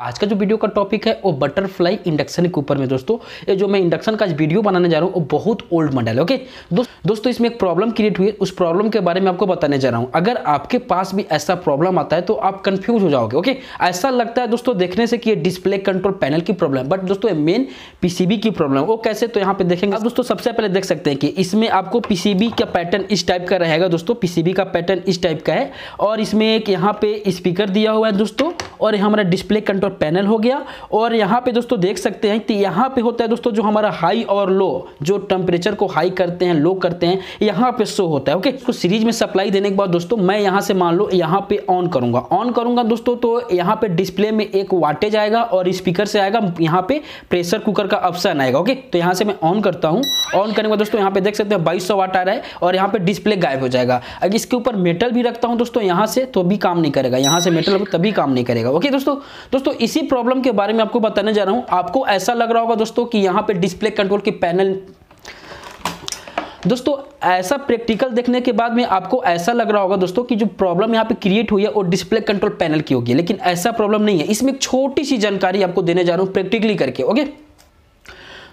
आज का जो वीडियो का टॉपिक है वो बटरफ्लाई इंडक्शन के ऊपर में दोस्तों। ये जो मैं इंडक्शन का वीडियो बनाने जा रहा हूँ वो बहुत ओल्ड मॉडल है। ओके दोस्तों, इसमें एक प्रॉब्लम क्रिएट हुई है, उस प्रॉब्लम के बारे में आपको बताने जा रहा हूँ। अगर आपके पास भी ऐसा प्रॉब्लम आता है तो आप कंफ्यूज हो जाओगे। ओके, ऐसा लगता है दोस्तों देखने से कि ये डिस्प्ले कंट्रोल पैनल की प्रॉब्लम, बट दोस्तों ये मेन पीसीबी की प्रॉब्लम। वो कैसे, तो यहाँ पे देखेंगे। अब दोस्तों सबसे पहले देख सकते हैं कि इसमें आपको पीसीबी का पैटर्न इस टाइप का रहेगा दोस्तों। पीसीबी का पैटर्न इस टाइप का है और इसमें एक यहाँ पे स्पीकर दिया हुआ है दोस्तों, और हमारा डिस्प्ले कंट्रोल पैनल हो गया। और यहाँ पे दोस्तों देख सकते हैं कि यहाँ पे होता है दोस्तों जो हमारा हाई और लो, जो टेम्परेचर को हाई करते हैं लो करते हैं, यहाँ पे शो होता है। ओके, इसको सीरीज में सप्लाई देने के बाद दोस्तों मैं यहाँ से मान लो यहाँ पे ऑन करूंगा दोस्तों, तो यहाँ पे डिस्प्ले में एक वाटेज आएगा और स्पीकर से आएगा यहाँ पे प्रेशर कुकर का ऑप्शन आएगा। ओके, तो यहाँ से मैं ऑन करता हूँ। ऑन करने के बाद दोस्तों यहाँ पे देख सकते हैं 2200 वाट आ रहा है और यहाँ पे डिस्प्ले गायब हो जाएगा। अगर इसके ऊपर मेटल भी रखता हूँ दोस्तों यहाँ से, तो भी काम नहीं करेगा। यहाँ से मेटल तभी काम नहीं करेगा। ओके दोस्तों इसी प्रॉब्लम के बारे में आपको बताने जा रहा हूँ। आपको ऐसा लग रहा होगा दोस्तों कि यहाँ पे डिस्प्ले कंट्रोल की पैनल, दोस्तों ऐसा प्रैक्टिकल देखने के बाद में आपको ऐसा लग रहा होगा दोस्तों कि जो प्रॉब्लम यहाँ पे क्रिएट हुई है वो डिस्प्ले कंट्रोल पैनल की होगी, लेकिन ऐसा प्रॉब्लम नहीं है। इसमें एक छोटी सी जानकारी आपको देने जा रहा हूँ प्रैक्टिकली करके। ओके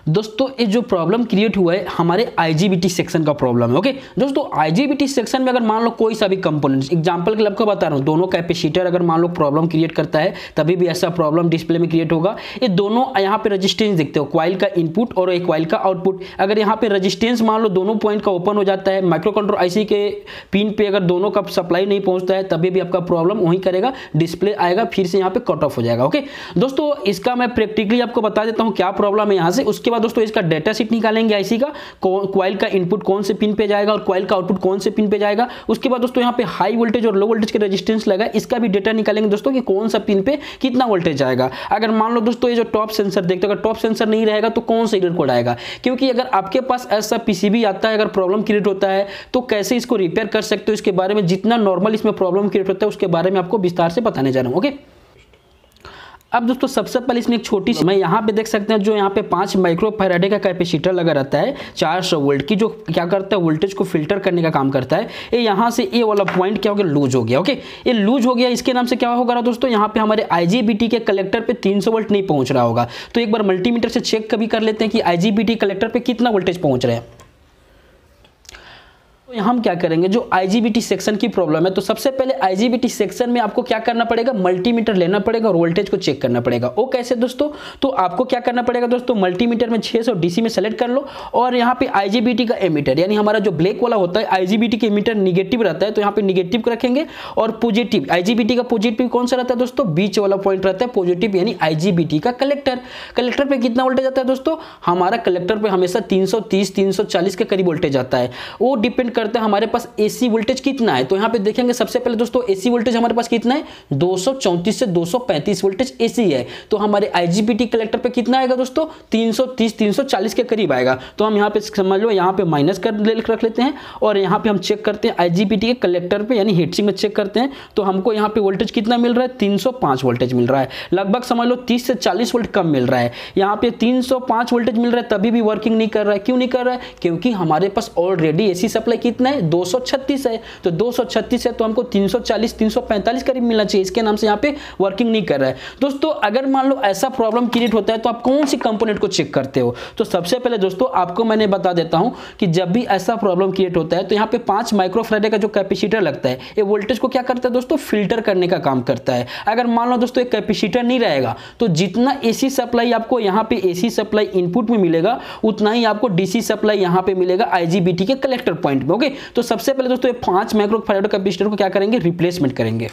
दोस्तों, ये जो प्रॉब्लम क्रिएट हुआ है हमारे आईजीबीटी सेक्शन का प्रॉब्लम है। ओके दोस्तों, आईजीबीटी सेक्शन में अगर मान लो कोई सा भी कंपोनेंट, एग्जांपल के लिए आपको बता रहा हूँ, दोनों कैपेसिटर अगर मान लो प्रॉब्लम क्रिएट करता है तभी भी ऐसा प्रॉब्लम डिस्प्ले में क्रिएट होगा। ये दोनों यहाँ पे रेजिस्टेंस देखते हो, क्वाइल का इनपुट और एक क्वाइल का आउटपुट। अगर यहाँ पे रेजिस्टेंस मान लो दोनों पॉइंट का ओपन हो जाता है, माइक्रो कंट्रोल आईसी के पिन पे अगर दोनों का सप्लाई नहीं पहुंचता है तभी भी आपका प्रॉब्लम वहीं करेगा, डिस्प्ले आएगा फिर से यहाँ पे कट ऑफ हो जाएगा। ओके दोस्तों, इसका मैं प्रैक्टिकली आपको बता देता हूँ क्या प्रॉब्लम है यहाँ से। उसके बाद दोस्तों इसका डेटा शीट निकालेंगे आईसी का, क्वाइल का इनपुट कौन से पिन पे जाएगा और क्वाइल का आउटपुट कौन से पिन पे जाएगा। उसके बाद दोस्तों यहाँ पे हाई वोल्टेज और लो वोल्टेज के रेजिस्टेंस लगा, इसका भी डेटा निकालेंगे दोस्तों कि कौन सा पिन पे कितना वोल्टेज आएगा। अगर मान लो दोस्तों ये जो टॉप सेंसर देखते हो, अगर टॉप सेंसर नहीं रहेगा तो कौन सा एरर कोड आएगा, क्योंकि अगर आपके पास ऐसा पीसीबी आता है, अगर प्रॉब्लम क्रिएट होता है तो कैसे इसको रिपेयर कर सकते हो, इसके बारे में जितना नॉर्मल इसमें प्रॉब्लम क्रिएट होता है उसके बारे में आपको विस्तार से बताने जा रहा हूँ। ओके अब दोस्तों सबसे पहले इसमें एक छोटी सी, मैं यहाँ पे देख सकते हैं जो यहाँ पे 5 माइक्रोफैराडे का कैपेसिटर लगा रहता है 400 वोल्ट की, जो क्या करता है वोल्टेज को फिल्टर करने का काम करता है। ये यहाँ से ये वाला पॉइंट क्या हो गया, लूज हो गया। ओके, ये लूज हो गया, इसके नाम से क्या होगा दोस्तों, यहाँ पे हमारे आईजीबीटी के कलेक्टर पे 300 वोल्ट नहीं पहुंच रहा होगा। तो एक बार मल्टीमीटर से चेक कभी कर लेते हैं कि आईजीबीटी कलेक्टर पे कितना वोल्टेज पहुंच रहा है। तो हम क्या करेंगे, जो आईजीबीटी सेक्शन की प्रॉब्लम है, तो सबसे पहले आईजीबीटी सेक्शन में आपको क्या करना पड़ेगा, मल्टीमीटर लेना पड़ेगा और वोल्टेज को चेक करना पड़ेगा। वो कैसे दोस्तों, तो आपको क्या करना पड़ेगा दोस्तों, मल्टीमीटर में 600 डीसी में सेलेक्ट कर लो और यहाँ पे आईजीबीटी का एमीटर, यानी हमारा जो ब्लैक वाला होता है आईजीबीटी के एमीटर निगेटिव रहता है, तो यहाँ पे निगेटिव को रखेंगे। और पॉजिटिव, आईजीबीटी का पॉजिटिव कौन सा रहता है दोस्तों, बीच वाला पॉइंट रहता है पॉजिटिव, यानी आईजीबीटी का कलेक्टर। कलेक्टर पे कितना वोल्टेज आता है दोस्तों, हमारा कलेक्टर पे हमेशा 330 340 के करीब वोल्टेज आता है। वो डिपेंड करता है हमारे पास एसी वोल्टेज कितना है। तो यहाँ पे देखेंगे सबसे पहले दोस्तों एसी वोल्टेज हमारे पास कितना है, 234 से 235 वोल्टेज एसी है। तो हमारे आईजीबीटी कलेक्टर पे कितना आएगा दोस्तों, 330 340 के करीब आएगा। तो हम यहाँ पे समझ लो यहाँ पे माइनस कर रख लेते हैं और यहाँ पे हम चेक करते हैं आईजीबीटी के कलेक्टर पे, यानी हीटसिंक में चेक करते हैं तो हमको यहाँ पे वोल्टेज कितना मिल रहा है, 305 वोल्टेज मिल रहा है। लगभग समझ लो 30 से 40 वोल्ट कम मिल रहा है। यहाँ पे 305 वोल्टेज मिल रहा है तभी भी वर्किंग नहीं कर रहा है। क्यों नहीं कर रहा है, क्योंकि हमारे पास ऑलरेडी एसी सप्लाई कितना है, 236 है। तो 236 है तो हमको 340 345 करीब मिलना चाहिए, इसके नाम से यहाँ पे वर्किंग नहीं कर रहा है। दोस्तों अगर मान लो ऐसा प्रॉब्लम क्रिएट होता है तो आप कौन सी कंपोनेंट को चेक करते हो, तो सबसे पहले दोस्तों आपको मैंने बता देता हूं कि जब भी ऐसा प्रॉब्लम क्रिएट होता है तो यहाँ पे 5 माइक्रोफैराडे का जो कैपेसिटर लगता है ये वोल्टेज को क्या करता है दोस्तों, फिल्टर करने का काम करता है। अगर मान लो दोस्तों एक कैपेसिटर नहीं रहेगा तो जितना एसी सप्लाई आपको यहाँ पे एसी सप्लाई इनपुट में मिलेगा उतना ही आपको डीसी सप्लाई यहाँ पे मिलेगा आईजीबीटी के कलेक्टर पॉइंट में। ओके, तो सबसे पहले दोस्तों 5 माइक्रोफैराडे कैपेसिटर को क्या करेंगे, रिप्लेसमेंट करेंगे।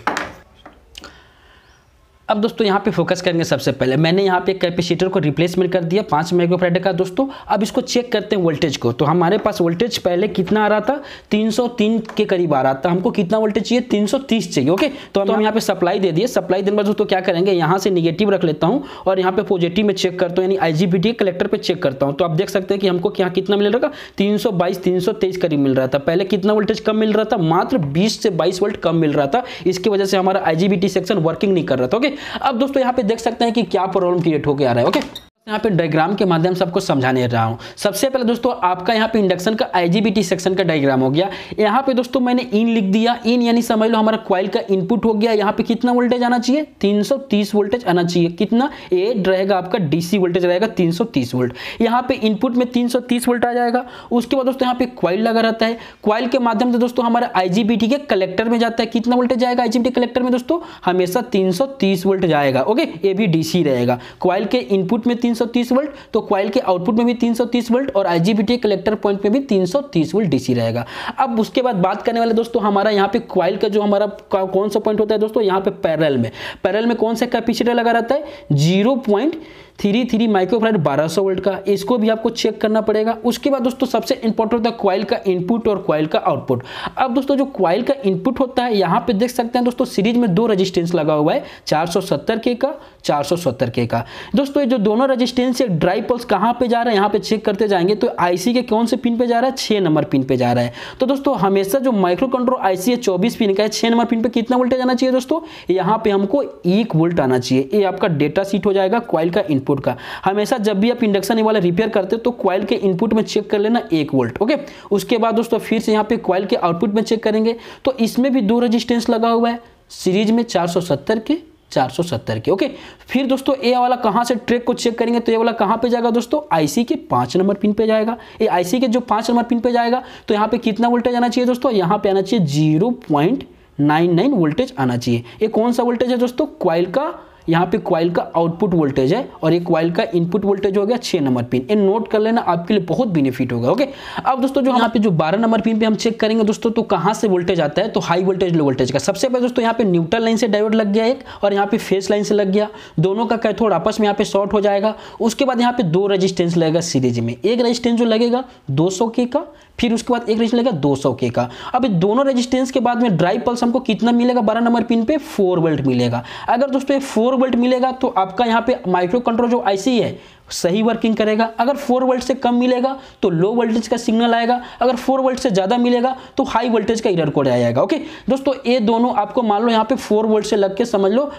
अब दोस्तों यहाँ पे फोकस करेंगे। सबसे पहले मैंने यहाँ पे कैपेसिटर को रिप्लेसमेंट कर दिया 5 माइक्रोफैराडे का दोस्तों। अब इसको चेक करते हैं वोल्टेज को। तो हमारे पास वोल्टेज पहले कितना आ रहा था, 303 के करीब आ रहा था। हमको कितना वोल्टेज चाहिए, 330 चाहिए। ओके, तो हम यहाँ पे सप्लाई दे दिए। सप्लाई देने के बाद दोस्तों क्या करेंगे, यहाँ से निगेटिव रख लेता हूँ और यहाँ पे पॉजिटिव में चेक करता हूँ, यानी आईजीबीटी कलेक्टर पे चेक करता हूँ। तो आप देख सकते हैं कि हमको यहाँ कितना मिल रहा था, 322 323 करीब मिल रहा था। पहले कितना वोल्टेज कम मिल रहा था, मात्र 20 से 22 वोल्ट कम मिल रहा था। इसकी वजह से हमारा आईजीबीटी सेक्शन वर्किंग नहीं कर रहा था। ओके, अब दोस्तों यहाँ पे देख सकते हैं कि क्या प्रॉब्लम क्रिएट होकर आ रहा है। ओके, यहाँ पे डायग्राम के माध्यम से आपको समझाने रहा हूँ। सबसे पहले दोस्तों आपका यहाँ पे इंडक्शन का आईजीबीटी सेक्शन का डायग्राम हो गया। यहाँ पे दोस्तों मैंने इन लिख दिया, इन यानी समझ लो हमारा कॉइल का इनपुट हो गया। यहाँ पे कितना वोल्टेज आना चाहिए, 330 वोल्टेज आना चाहिए। कितना, ये रहेगा आपका डीसी वोल्टेज रहेगा 330 वोल्ट। यहाँ पे इनपुट में 330 वोल्ट आ जाएगा। उसके बाद दोस्तों यहाँ पे कॉइल लगा रहता है, कॉइल के माध्यम से दोस्तों हमारा आईजीबीटी के कलेक्टर में जाता है। कितना वोल्टेज जाएगा आईजीबीटी कलेक्टर में दोस्तों, हमेशा 330 वोल्ट जाएगा। ओके, ये भी डीसी रहेगा। कॉइल के इनपुट में 330 वोल्ट, तो कॉइल के आउटपुट में भी 330 वोल्ट और आईजीबीटी कलेक्टर पॉइंट में भी 330 वोल्ट डीसी रहेगा। अब उसके बाद बात करने वाले दोस्तों हमारा यहाँ पे कॉइल का जो हमारा कौन सा पॉइंट होता है दोस्तों, यहाँ पे पैरेलल में कौन सा कैपेसिटर लगा रहता है, 0.33 माइक्रोफैराड 1200 वोल्ट का। इसको भी आपको चेक करना पड़ेगा। उसके बाद दोस्तों सबसे इंपॉर्टेंट होता है कॉइल का इनपुट और कॉइल का आउटपुट। अब दोस्तों जो कॉइल का इनपुट होता है, यहाँ पे देख सकते हैं दोस्तों सीरीज में 2 रेजिस्टेंस लगा हुआ है, 470 के का, 470 के का। दोस्तों ये जो दोनों रेजिस्टेंस से ड्राइव पल्स कहाँ पे जा रहा है, यहाँ पे चेक करते जाएंगे तो आईसी के कौन से पिन पे जा रहा है, 6 नंबर पिन पे जा रहा है। तो दोस्तों हमेशा जो माइक्रो कंट्रोल आईसी है 24 पिन का है, 6 नंबर पिन पे कितना वोल्टेज आना चाहिए दोस्तों, यहाँ पे हमको 1 वोल्ट आना चाहिए। ये आपका डेटा शीट हो जाएगा कॉइल का इनपुट का। हमेशा जब भी आप इंडक्शन वाला रिपेयर करते हो तो कॉइल के इनपुट में चेक कर लेना 1 वोल्ट। ओके, उसके बाद दोस्तों फिर से यहाँ पे कॉइल के आउटपुट में चेक करेंगे तो इसमें भी 2 रेजिस्टेंस लगा हुआ है सीरीज में, 470 के, 470 के। ओके, फिर दोस्तों ये वाला कहां से ट्रैक को चेक करेंगे तो ये वाला कहां पे जाएगा दोस्तों, आईसी के 5 नंबर पिन पे जाएगा। ये आईसी के जो 5 नंबर पिन पे जाएगा तो यहाँ पे कितना वोल्टेज आना चाहिए दोस्तों, यहाँ पे आना चाहिए 0.99 वोल्टेज आना चाहिए। ये कौन सा वोल्टेज है दोस्तों, कॉइल का, यहाँ पे कॉइल का आउटपुट वोल्टेज है और ये कॉइल का इनपुट वोल्टेज हो गया 6 नंबर पिन। ये नोट कर लेना, आपके लिए बहुत बेनिफिट होगा। ओके, अब दोस्तों जो यहाँ पे जो 12 नंबर पिन पे हम चेक करेंगे दोस्तों तो कहाँ से वोल्टेज आता है, तो हाई वोल्टेज लो वोल्टेज का। सबसे पहले दोस्तों यहाँ पे न्यूट्रल लाइन से डायोड लग गया एक, और यहाँ पे फेस लाइन से लग गया, दोनों का कैथोड आपस में यहाँ पे शॉर्ट हो जाएगा। उसके बाद यहाँ पे 2 रेजिस्टेंस लगेगा सीरीज में, एक रेजिस्टेंस जो लगेगा 200 के का, फिर उसके बाद एक रेजिस्टेंस लगेगा 200 के का। अब दोनों रेजिस्टेंस के बाद में ड्राइव पल्स हमको कितना मिलेगा, 12 नंबर पिन पे 4 वोल्ट मिलेगा। अगर दोस्तों 4 वोल्ट मिलेगा तो आपका यहाँ पे माइक्रो कंट्रोल जो आईसी है सही वर्किंग करेगा। अगर 4 वोल्ट से कम मिलेगा तो लो वोल्टेज का सिग्नल आएगा, अगर 4 वोल्ट से ज्यादा मिलेगा तो हाई वोल्टेज का एरर कोड आएगा। ओके दोस्तों, ये दोनों आपको मान लो यहाँ पे 4 वोल्ट से लग के समझ लो।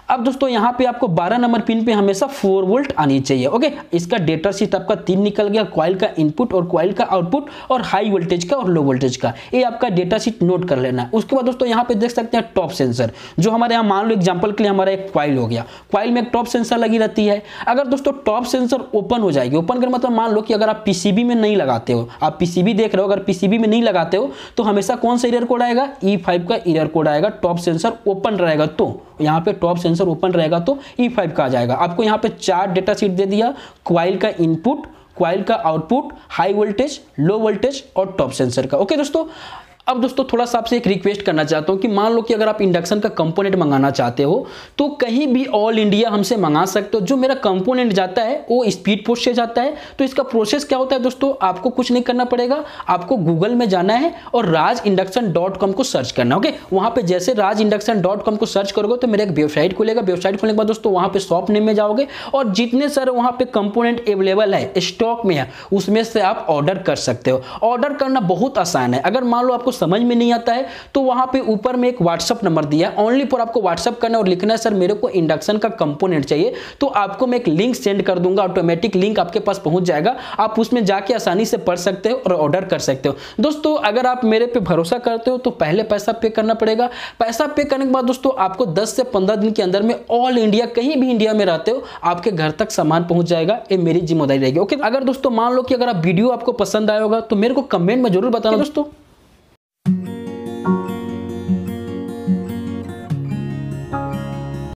अब दोस्तों यहाँ पे आपको 12 नंबर पिन पे हमेशा 4 वोल्ट आनी चाहिए। ओके, इसका डेटा शीट आपका 3 निकल गया, कॉइल का इनपुट और कॉइल का आउटपुट और हाई वोल्टेज का और लो वोल्टेज का। ये आपका डेटा शीट नोट कर लेना है। उसके बाद दोस्तों यहाँ पे देख सकते हैं टॉप सेंसर, जो हमारे यहाँ मान लो एग्जांपल के लिए हमारा एक कॉइल हो गया, कॉइल में एक टॉप सेंसर लगी रहती है। अगर दोस्तों टॉप सेंसर ओपन हो जाएगी, ओपन कर मतलब मान लो कि अगर आप पीसीबी में नहीं लगाते हो, आप पीसीबी देख रहे हो, अगर पीसीबी में नहीं लगाते हो तो हमेशा कौन सा एरर कोड आएगा, E5 का एरर कोड आएगा। टॉप सेंसर ओपन रहेगा तो यहाँ पे टॉप सेंसर ओपन रहेगा तो E5 का आ जाएगा। आपको यहाँ पे 4 डेटा शीट दे दिया, कॉइल का इनपुट, कॉइल का output, high voltage, low voltage और टॉप सेंसर का। ओके दोस्तों, अब दोस्तों थोड़ा सा आपसे एक रिक्वेस्ट करना चाहता हूं कि मान लो कि अगर आप इंडक्शन का कंपोनेंट मंगाना चाहते हो तो कहीं भी ऑल इंडिया हमसे मंगा सकते हो। जो मेरा कंपोनेंट जाता है वो स्पीड पोस्ट से जाता है। तो इसका प्रोसेस क्या होता है दोस्तों, आपको कुछ नहीं करना पड़ेगा, आपको गूगल में जाना है और raginduction.com को सर्च करना। ओके, वहां पे जैसे raginduction.com को सर्च करोगे तो मेरा एक वेबसाइट खुलेगा। वेबसाइट खुलने के बाद दोस्तों वहां पे शॉप नेम में जाओगे और जितने सारे वहां पे कंपोनेंट अवेलेबल है, स्टॉक में है, उसमें से आप ऑर्डर कर सकते हो। ऑर्डर करना बहुत आसान है। अगर मान लो आपको समझ में नहीं आता है तो वहां पे ऊपर में एक व्हाट्सएप नंबर दिया है, ओनली फॉर आपको व्हाट्सएप करना और लिखना है सर मेरे को इंडक्शन का कंपोनेंट चाहिए। तो आपको मैं एक लिंक सेंड कर दूंगा, ऑटोमेटिक लिंक आपके पास पहुंच जाएगा, आप उसमें जाके आसानी से पढ़ सकते हो और ऑर्डर कर सकते हो। दोस्तों अगर आप मेरे पे भरोसा करते हो तो पहले पैसा पे करना पड़ेगा। पैसा पे करने के बाद दोस्तों आपको 10 से 15 दिन के अंदर में ऑल इंडिया, कहीं भी इंडिया में रहते हो, आपके घर तक सामान पहुंच जाएगा। ये मेरी जिम्मेदारी रहेगी। ओके, अगर दोस्तों मान लो कि अगर आप वीडियो आपको पसंद आया होगा तो मेरे को कमेंट में जरूर बताना दोस्तों।